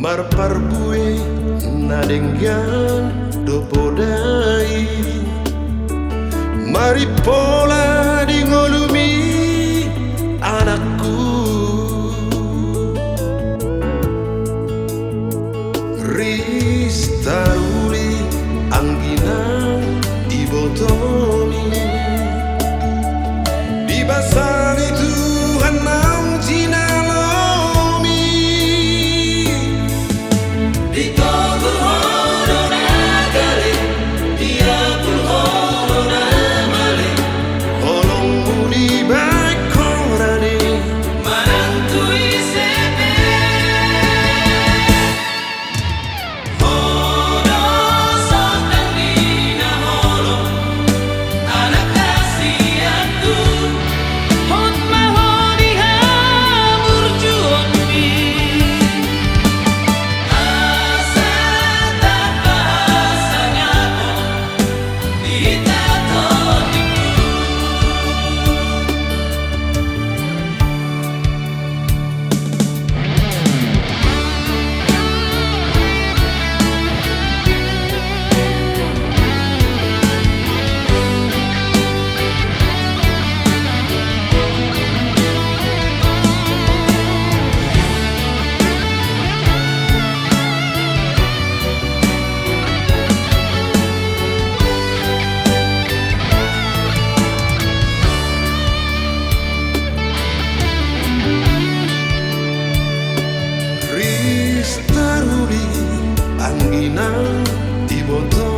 Marparbue nadenggan dopodai Maripola di ngolumi anakku Ristaruli angginang dibotomi Dibasani Tuhan mau jinalomi Di togol hono nagale Dia pun hono namale Holongmu di baik korane Manantui sepe Hono sotang dina holo Anak kasihanku Hot mahoni hamur juonmi Asa tak bahasanya Dita toniku Ristaruli angginang di botol